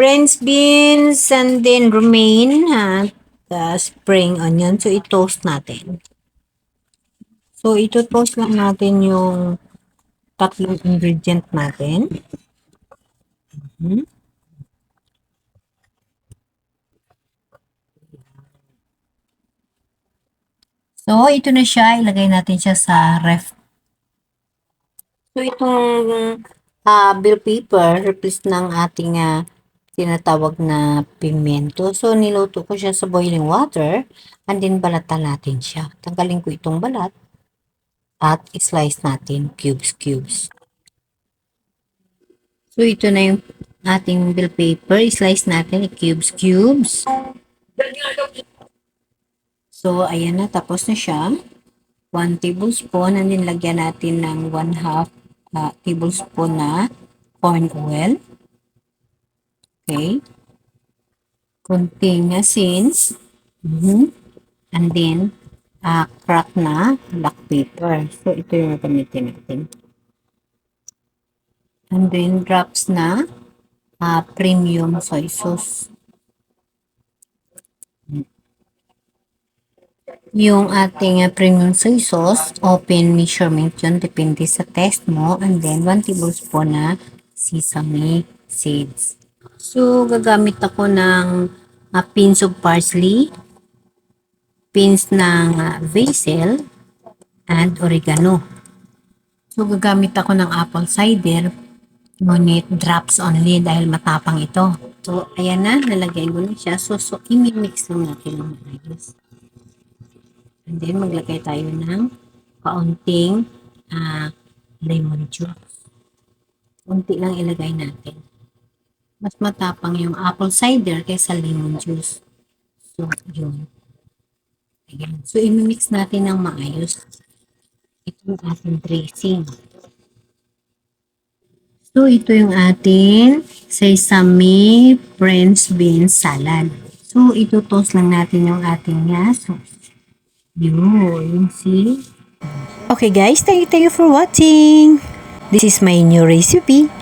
French beans and then romaine at spring onion. So, i-toast natin. So, ito-toast lang natin yung tatlong ingredient natin. So, ito na siya. Ilagay natin siya sa ref. So, itong bell pepper, replace ng ating tinatawag na pimento. So, niluto ko siya sa boiling water and then balatan natin siya. Tanggalin ko itong balat at slice natin cubes. So, ito na yung ating bell pepper. Slice natin cubes. So, ayan na. Tapos na siya. 1 tablespoon and then lagyan natin ng 1/2 tablespoon na corn oil. Okay. Kunting asin. And then, crack na black pepper. So, ito yung gamitin natin. And then, drops na premium soy sauce. Yung ating premium soy sauce, open measurement yun, depende sa test mo. And then, 1 tablespoon na sesame seeds. So, gagamit ako ng pins of parsley, pins ng basil, and oregano. So, gagamit ako ng apple cider, ngunit drops only dahil matapang ito. So, ayan na, nalagay ko na siya. So i-mix lang natin ng maayos. And then, maglagay tayo ng kaunting lemon juice. Unti lang ilagay natin. Mas matapang yung apple cider kaysa lemon juice. So, yun. Ayan. So, i-mix natin ng maayos. Ito yung ating dressing. So, ito yung ating sesame French bean salad. So, ito-toast lang natin yung ating sauce. Yun, see? Okay guys, thank you for watching. This is my new recipe.